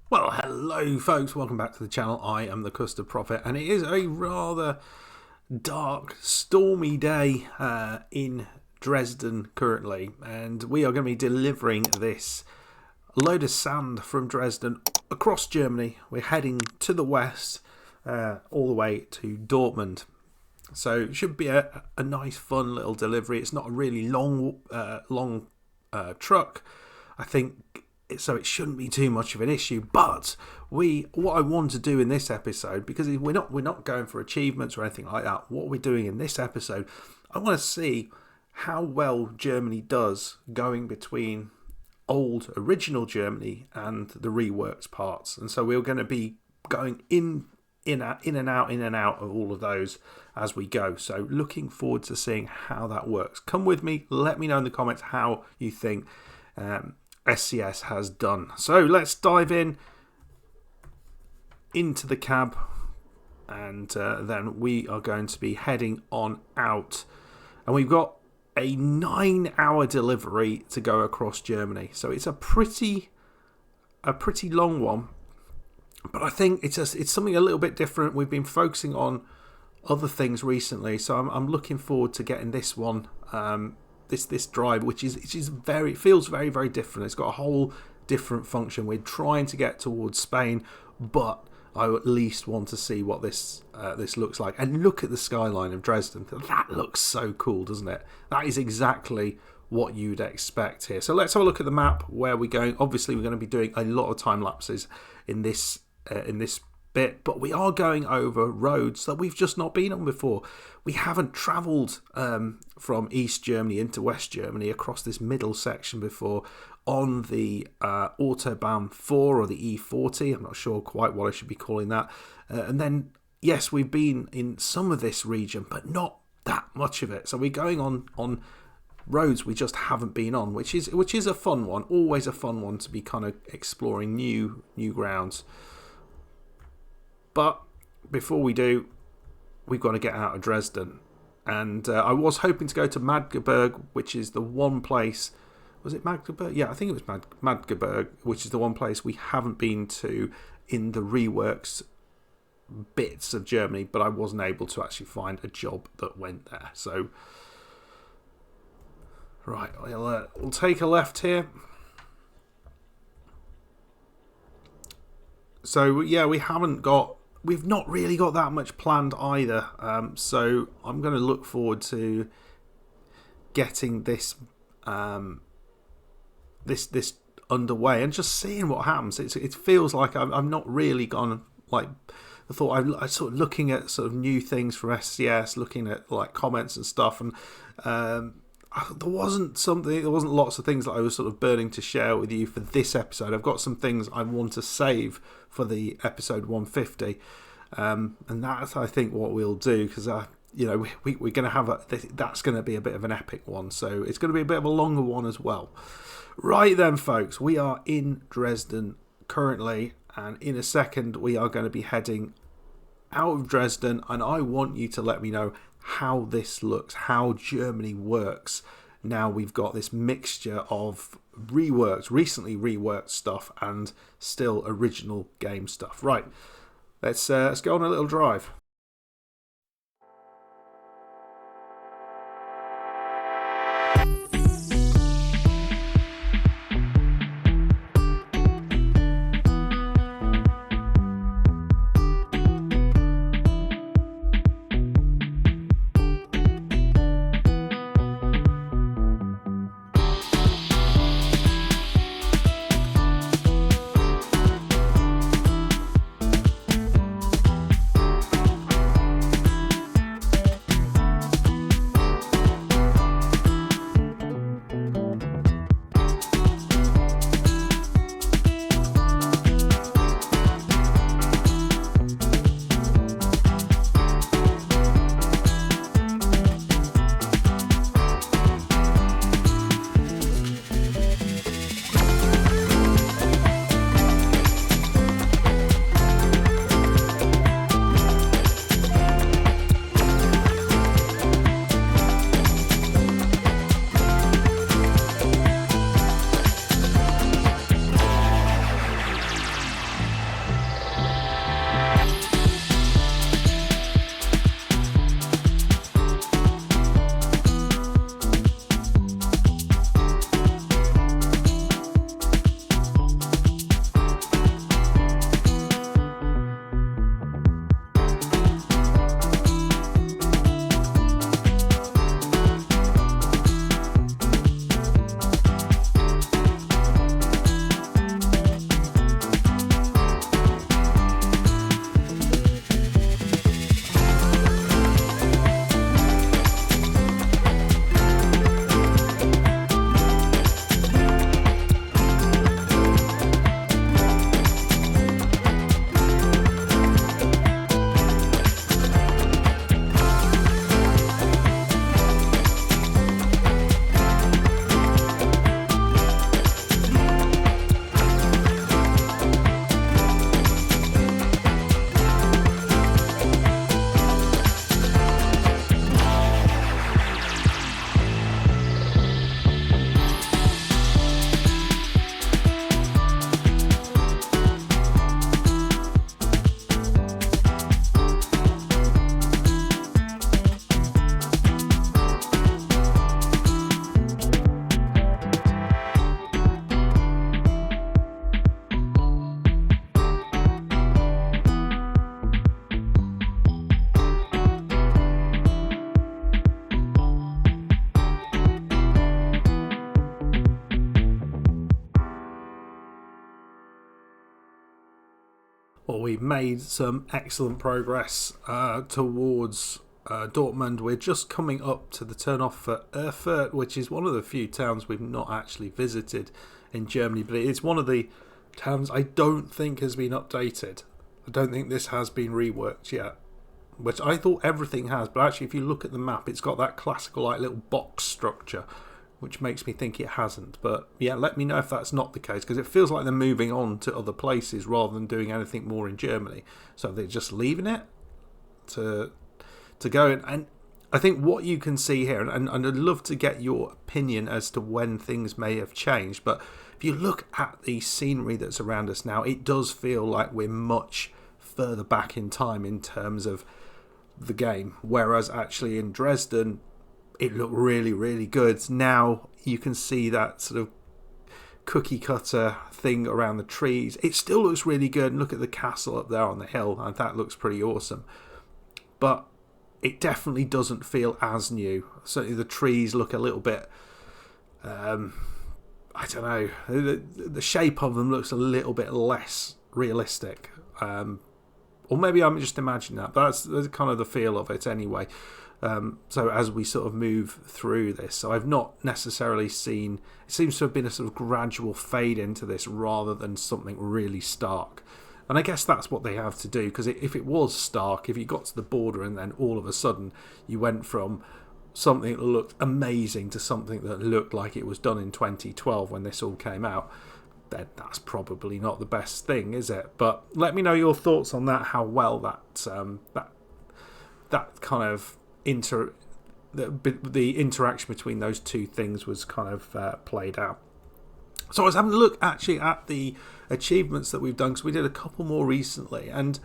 Well, hello folks, welcome back to the channel. I am the Custard Prophet, and it is a rather dark, stormy day in Dresden currently, and we are going to be delivering this load of sand from Dresden across Germany. We're heading to the west, all the way to Dortmund. So it should be a nice, fun little delivery. It's not a really long truck, I think. So it shouldn't be too much of an issue. But what I want to do in this episode, because we're not going for achievements or anything like that. What we're doing in this episode, I want to see how well Germany does going between old original Germany and the reworked parts. And so we're going to be going in and out of all of those as we go. So looking forward to seeing how that works. Come with me. Let me know in the comments how you think SCS has done. So let's dive into the cab, and then we are going to be heading on out, and we've got a 9-hour delivery to go across Germany. So it's a pretty long one, but I think it's something a little bit different. We've been focusing on other things recently, so I'm looking forward to getting this one. This drive, which feels very, very different. It's got a whole different function. We're trying to get towards Spain, but I at least want to see what this looks like. And look at the skyline of Dresden. That looks so cool, doesn't it? That is exactly what you'd expect here. So let's have a look at the map where we're going. Obviously, we're going to be doing a lot of time lapses in this bit, but we are going over roads that we've just not been on before. We haven't travelled from East Germany into West Germany across this middle section before on the Autobahn 4 or the E40. I'm not sure quite what I should be calling that. And then, yes, we've been in some of this region, but not that much of it. So we're going on roads we just haven't been on, which is a fun one. Always a fun one to be kind of exploring new grounds. But before we do, we've got to get out of Dresden. And I was hoping to go to Magdeburg, which is the one place... Was it Magdeburg? Yeah, I think it was Magdeburg, which is the one place we haven't been to in the reworks bits of Germany. But I wasn't able to actually find a job that went there. So, right, we'll take a left here. So, yeah, we've not really got that much planned either, so I'm going to look forward to getting this this underway and just seeing what happens. It feels like I'm not really gone like I thought. I sort of looking at sort of new things from SCS, looking at like comments and stuff, and there wasn't lots of things that I was sort of burning to share with you for this episode. I've got some things I want to save for the episode 150, and that's I think what we'll do, because we're going to have that's going to be a bit of an epic one, so it's going to be a bit of a longer one as well. Right then, folks, we are in Dresden currently, and in a second we are going to be heading out of Dresden, and I want you to let me know how this looks, how Germany works. Now we've got this mixture of recently reworked stuff and still original game stuff. Right, let's go on a little drive. Well, we've made some excellent progress towards Dortmund. We're just coming up to the turnoff for Erfurt, which is one of the few towns we've not actually visited in Germany, but it's one of the towns I don't think has been updated. I don't think this has been reworked yet, which I thought everything has, but actually if you look at the map, it's got that classical like little box structure, which makes me think it hasn't. But yeah, let me know if that's not the case, because it feels like they're moving on to other places rather than doing anything more in Germany. So they're just leaving it to go in. And I think what you can see here, and I'd love to get your opinion as to when things may have changed, but if you look at the scenery that's around us now, it does feel like we're much further back in time in terms of the game, whereas actually in Dresden it looked really, really good. Now you can see that sort of cookie cutter thing around the trees. It still looks really good. And look at the castle up there on the hill, and that looks pretty awesome. But it definitely doesn't feel as new. Certainly the trees look a little bit, I don't know, the shape of them looks a little bit less realistic. Or maybe I'm just imagining that. But that's kind of the feel of it anyway. So as we sort of move through this, so I've not necessarily seen, it seems to have been a sort of gradual fade into this rather than something really stark. And I guess that's what they have to do, because if it was stark, if you got to the border and then all of a sudden you went from something that looked amazing to something that looked like it was done in 2012 when this all came out, then that's probably not the best thing, is it? But let me know your thoughts on that, how well that kind of the interaction between those two things was kind of played out. So I was having a look actually at the achievements that we've done, because we did a couple more recently, and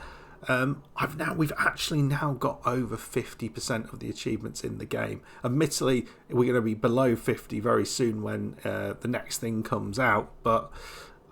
we've actually now got over 50% of the achievements in the game. Admittedly, we're going to be below 50 very soon when the next thing comes out, but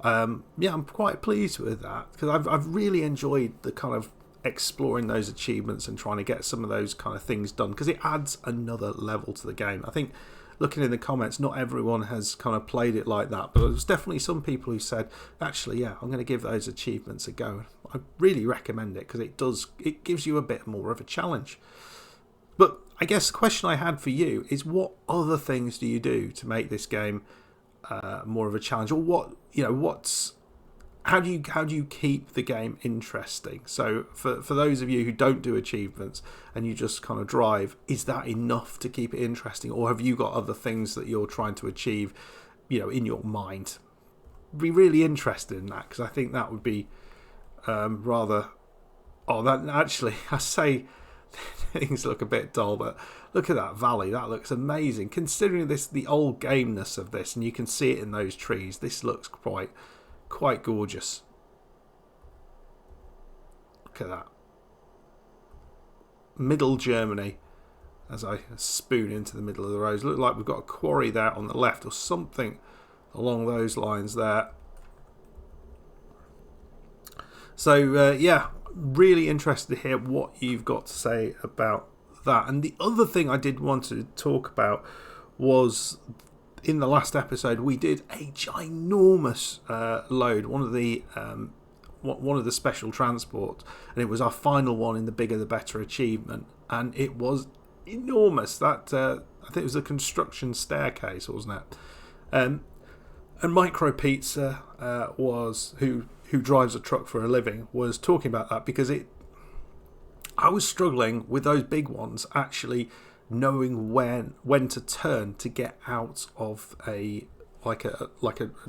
yeah, I'm quite pleased with that, because I've really enjoyed the kind of exploring those achievements and trying to get some of those kind of things done, because it adds another level to the game. I think looking in the comments, not everyone has kind of played it like that, but there's definitely some people who said, actually, yeah, I'm going to give those achievements a go. I really recommend it, because it gives you a bit more of a challenge. But I guess the question I had for you is, what other things do you do to make this game more of a challenge, or how do you keep the game interesting? So for those of you who don't do achievements and you just kind of drive, is that enough to keep it interesting, or have you got other things that you're trying to achieve, in your mind? Be really interested in that, because I think that would be rather. Oh, that actually, I say things look a bit dull, but look at that valley. That looks amazing, considering the old gameness of this, and you can see it in those trees. This looks quite gorgeous. Look at that. Middle Germany, as I spoon into the middle of the road. Look like we've got a quarry there on the left, or something along those lines there. So yeah, really interested to hear what you've got to say about that. And the other thing I did want to talk about was, in the last episode, we did a ginormous load, one of the special transports, and it was our final one in the bigger the better achievement, and it was enormous. That I think it was a construction staircase, wasn't it? And Micro Pizza was who drives a truck for a living, was talking about that, because I was struggling with those big ones actually knowing when to turn to get out of a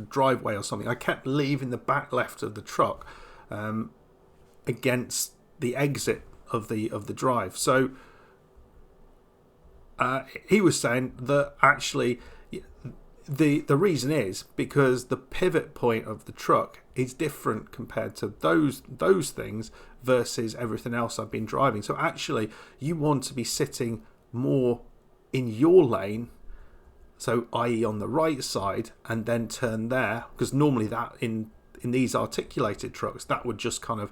driveway or something. I kept leaving the back left of the truck against the exit of the drive. So he was saying that actually the reason is because the pivot point of the truck is different compared to those things versus everything else I've been driving. So actually you want to be sitting more in your lane, so i.e. on the right side, and then turn there, because normally that in these articulated trucks, that would just kind of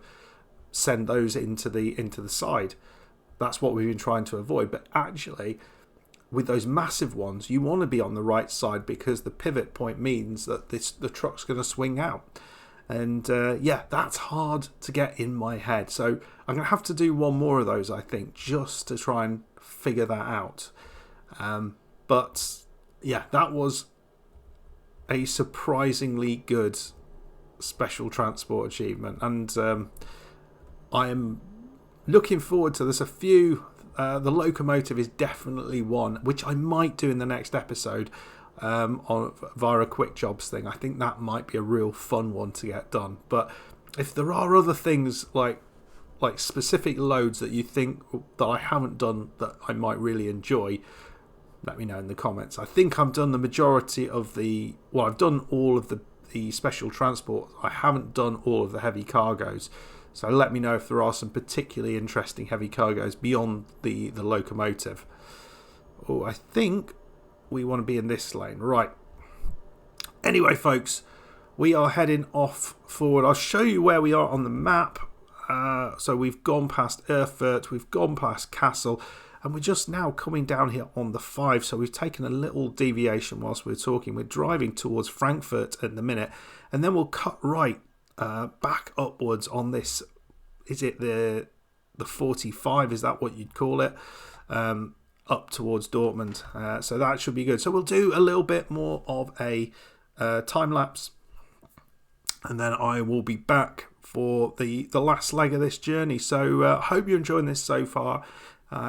send those into the side. That's what we've been trying to avoid. But actually, with those massive ones, you want to be on the right side, because the pivot point means that the truck's going to swing out. And yeah, that's hard to get in my head. So I'm going to have to do one more of those, I think, just to try and figure that out. But yeah, that was a surprisingly good special transport achievement. And I am looking forward to this. A few, the locomotive is definitely one, which I might do in the next episode. Via a quick jobs thing. I think that might be a real fun one to get done. But if there are other things like specific loads that you think that I haven't done that I might really enjoy, let me know in the comments. I think I've done the majority of I've done all of the special transport. I haven't done all of the heavy cargoes. So let me know if there are some particularly interesting heavy cargoes beyond the locomotive. Oh, I think we want to be in this lane. Right. Anyway, folks, we are heading off forward. I'll show you where we are on the map. So we've gone past Erfurt, we've gone past Kassel, and we're just now coming down here on the 5. So we've taken a little deviation whilst we're talking. We're driving towards Frankfurt at the minute, and then we'll cut right back upwards on this. Is it the 45? Is that what you'd call it? Up towards Dortmund. So that should be good. So we'll do a little bit more of a time lapse, and then I will be back for the last leg of this journey. So I hope you're enjoying this so far.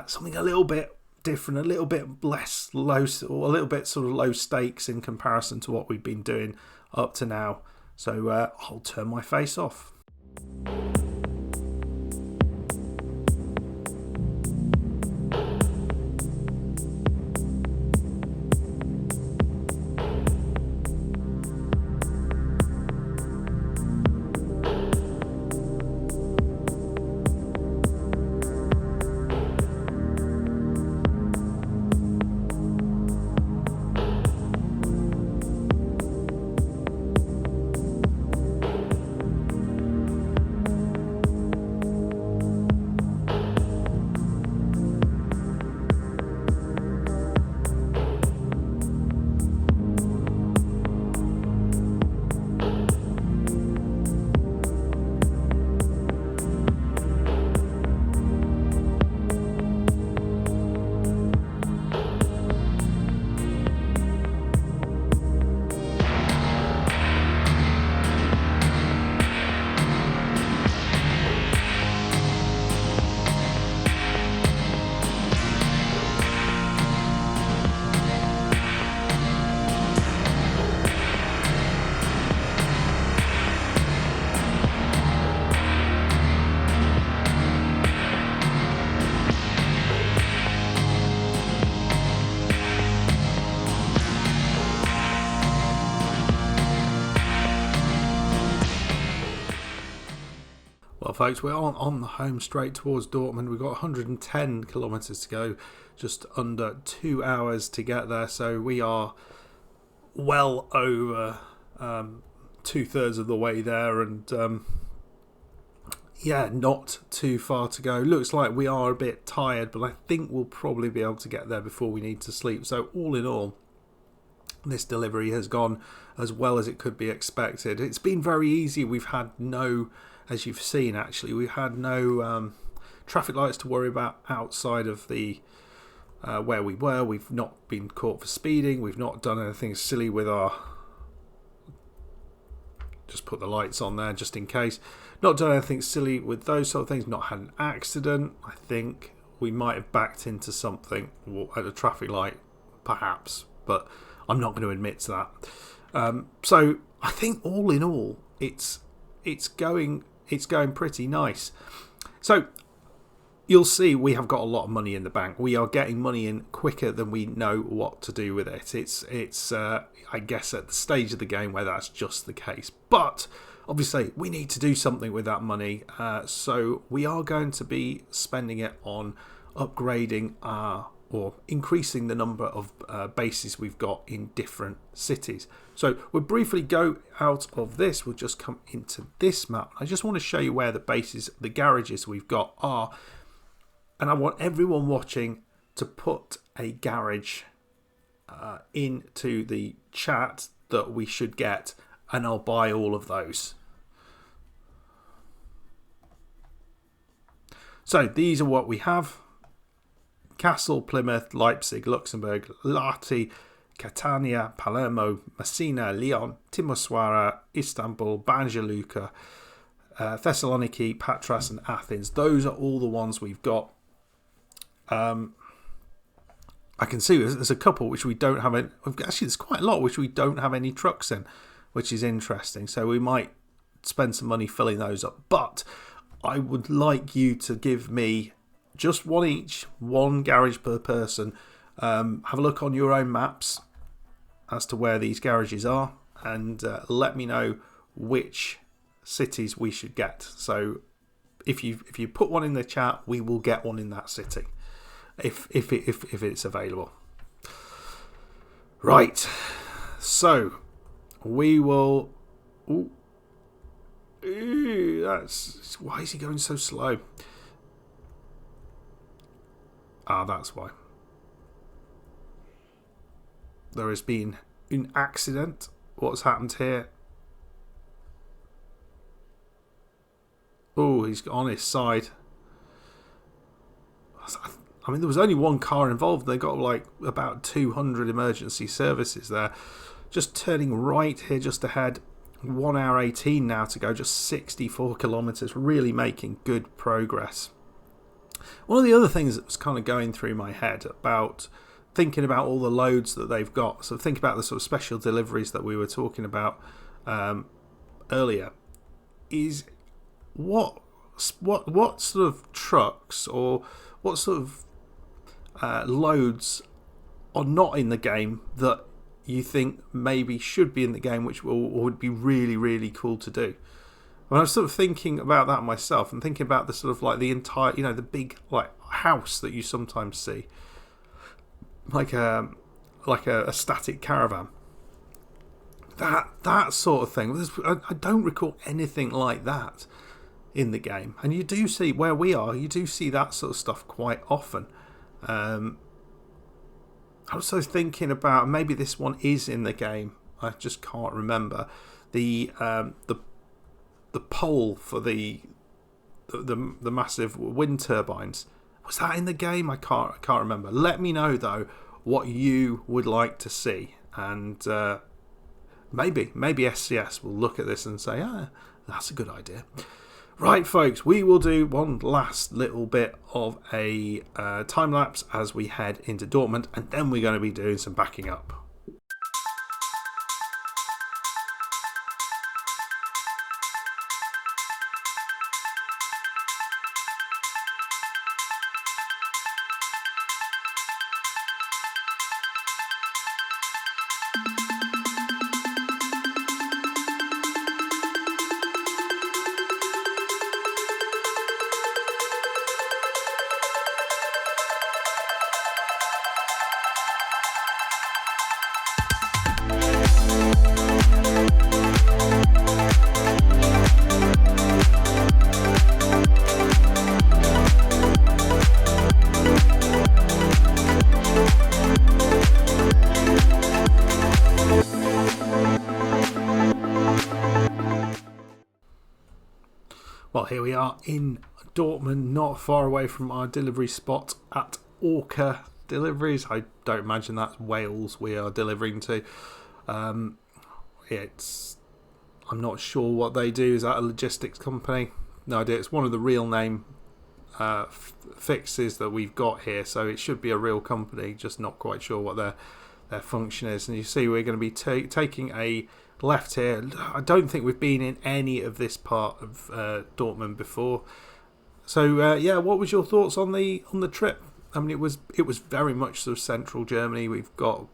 Something a little bit different, a little bit less low, or a little bit sort of low stakes in comparison to what we've been doing up to now. So I'll turn my face off. Well, folks, we're on the home straight towards Dortmund. We've got 110 kilometres to go, just under 2 hours to get there. So we are well over 2/3 of the way there, and yeah, not too far to go. Looks like we are a bit tired, but I think we'll probably be able to get there before we need to sleep. So all in all, this delivery has gone as well as it could be expected. It's been very easy. We've had no, as you've seen actually, we've had no traffic lights to worry about outside of the where we were. We've not been caught for speeding. We've not done anything silly with our, just put the lights on there just in case. Not done anything silly with those sort of things. Not had an accident. I think we might have backed into something at a traffic light perhaps, but I'm not going to admit to that. So I think all in all, it's going pretty nice. So you'll see we have got a lot of money in the bank. We are getting money in quicker than we know what to do with it. It's I guess at the stage of the game where that's just the case. But obviously we need to do something with that money. So we are going to be spending it on upgrading or increasing the number of bases we've got in different cities. So we'll briefly go out of this. We'll just come into this map. I just want to show you where the bases, the garages we've got are. And I want everyone watching to put a garage into the chat that we should get, and I'll buy all of those. So these are what we have: Kassel, Plymouth, Leipzig, Luxembourg, Lahti, Catania, Palermo, Messina, Lyon, Timisoara, Istanbul, Banja Luka, Thessaloniki, Patras and Athens. Those are all the ones we've got. I can see there's a couple which we don't have. Actually, there's quite a lot which we don't have any trucks in, which is interesting. So we might spend some money filling those up. But I would like you to give me just one each, one garage per person. Have a look on your own maps as to where these garages are, and let me know which cities we should get. So if you put one in the chat, we will get one in that city if it's available. Right, so we will. That's why is he going so slow? That's why. There has been an accident. What's happened here? Oh, he's on his side. I mean, there was only one car involved. They got like about 200 emergency services there. Just turning right here, just ahead. 1 hour 18 now to go. Just 64 kilometres. Really making good progress. One of the other things that was kind of going through my head about thinking about all the loads that they've got. So think about the sort of special deliveries that we were talking about earlier. Is what sort of trucks or what sort of loads are not in the game that you think maybe should be in the game, which would be really, really cool to do. When I was sort of thinking about that myself and thinking about the sort of like the entire, the big like house that you sometimes see, like a static caravan, that sort of thing. I don't recall anything like that in the game, and you do see where we are. You do see that sort of stuff quite often. I'm also thinking about maybe this one is in the game. I just can't remember the pole for the massive wind turbines. Was that in the game? I can't remember. Let me know though what you would like to see, and maybe SCS will look at this and say, that's a good idea. Right, folks, we will do one last little bit of a time lapse as we head into Dortmund, and then we're going to be doing some backing up. Well, here we are in Dortmund, not far away from our delivery spot at Orca Deliveries. I don't imagine that's Wales we are delivering to. I'm not sure what they do. Is that a logistics company? No idea. It's one of the real name fixes that we've got here, so it should be a real company, just not quite sure what their function is. And you see we're going to be taking a left here. I don't think we've been in any of this part of Dortmund before. So what was your thoughts on the trip? I mean, it was very much sort of central Germany. There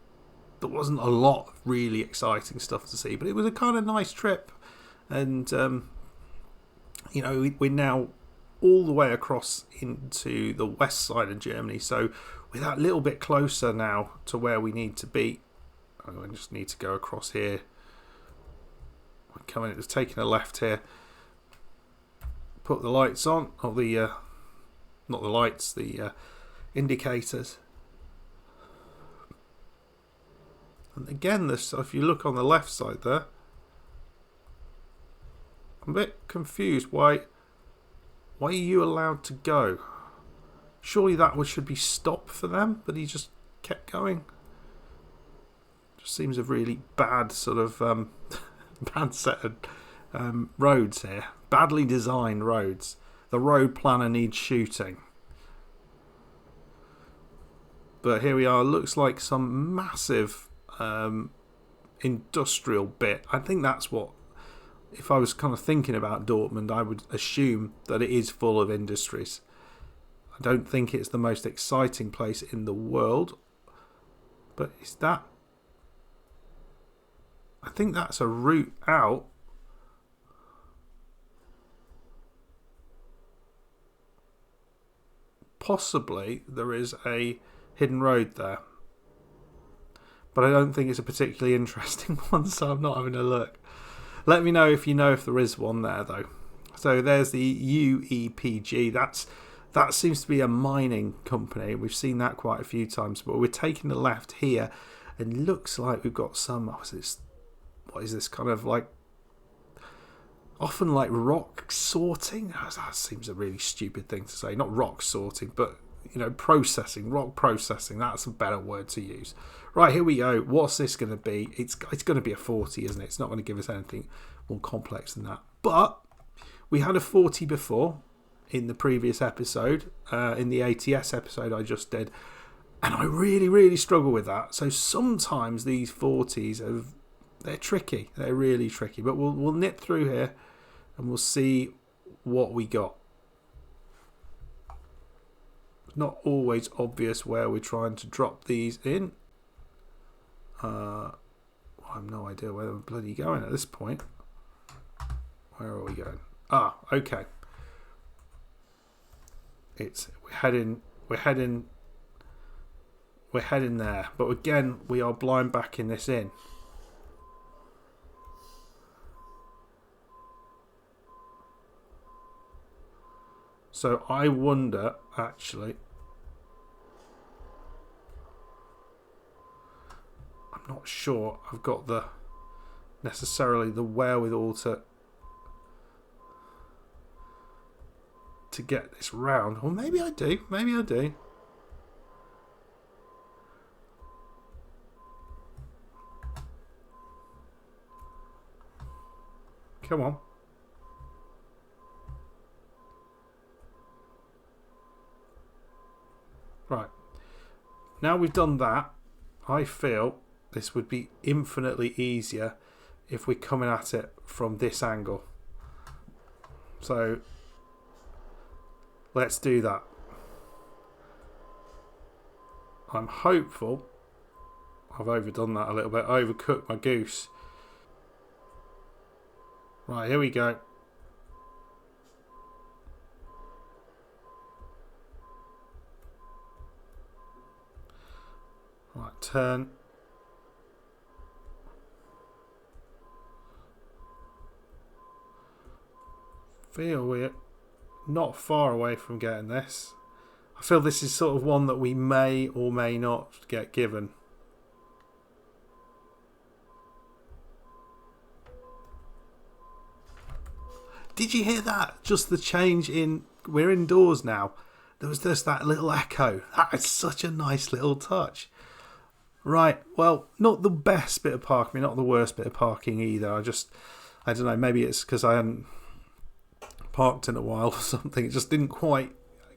wasn't a lot of really exciting stuff to see, but it was a kind of nice trip. And we're now all the way across into the west side of Germany, so we're that little bit closer now to where we need to be. I just need to go across here. Coming, it's taking a left here. Put the lights on, or the not the lights, the indicators. And again, if you look on the left side there, I'm a bit confused why Why are you allowed to go? Surely that should be stop for them, but he just kept going. Just seems a really bad sort of bad set of roads here. Badly designed roads. The road planner needs shooting. But here we are. Looks like some massive industrial bit. I think that's what, if I was kind of thinking about Dortmund, I would assume that it is full of industries. I don't think it's the most exciting place in the world. But is that... I think that's a route out. Possibly there is a hidden road there. But I don't think it's a particularly interesting one, so I'm not having a look. Let me know if there is one there, though. So there's the UEPG. That seems to be a mining company. We've seen that quite a few times. But we're taking the left here, and looks like we've got some... What is this kind of like... Often like rock sorting. That seems a really stupid thing to say. Not rock sorting, but processing, rock processing. That's a better word to use. Right, here we go. What's this going to be? It's going to be a 40, isn't it? It's not going to give us anything more complex than that. But we had a 40 before in the previous episode, in the ATS episode I just did, and I really, really struggle with that. So sometimes these 40s they're tricky. They're really tricky. But we'll nip through here and we'll see what we got. It's not always obvious where we're trying to drop these in. I have no idea where we're bloody going at this point. Where are we going? Okay. We're heading there. But again, we are blind backing this in. So I wonder, actually, I'm not sure I've got necessarily the wherewithal to get this round. Or maybe I do. Come on. Right. Now we've done that, I feel this would be infinitely easier if we're coming at it from this angle. So let's do that. I'm hopeful. I've overdone that a little bit. Overcooked my goose. Right, here we go. Right, turn. Feel we're not far away from getting this. I feel this is sort of one that we may or may not get given. Did you hear that? Just the change in... We're indoors now. There was just that little echo. That is such a nice little touch. Right, well, not the best bit of parking, not the worst bit of parking either. I don't know, maybe it's because I hadn't parked in a while or something. It just didn't quite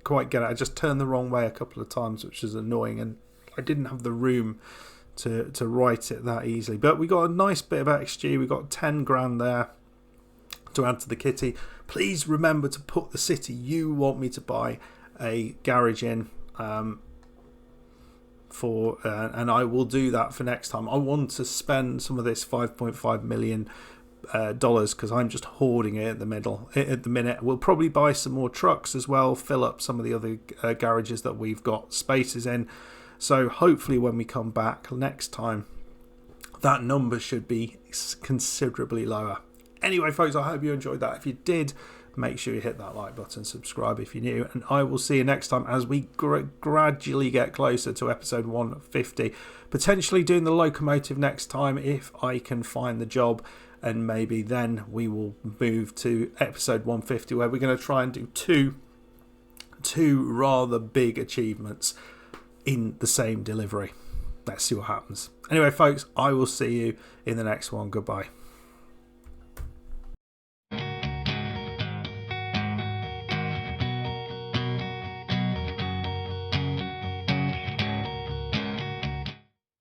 get it. I just turned the wrong way a couple of times, which is annoying, and I didn't have the room to write it that easily. But we got a nice bit of XG. We got 10 grand there to add to the kitty. Please remember to put the city you want me to buy a garage in. And I will do that for next time. I want to spend some of this $5.5 million because I'm just hoarding it at the minute. We'll probably buy some more trucks as well, fill up some of the other garages that we've got spaces in. So hopefully when we come back next time, that number should be considerably lower. Anyway, folks, I hope you enjoyed that. If you did, make sure you hit that like button, subscribe if you're new, and I will see you next time as we gradually get closer to episode 150. Potentially doing the locomotive next time if I can find the job, and maybe then we will move to episode 150, where we're going to try and do two rather big achievements in the same delivery. Let's see what happens. Anyway, folks, I will see you in the next one. Goodbye.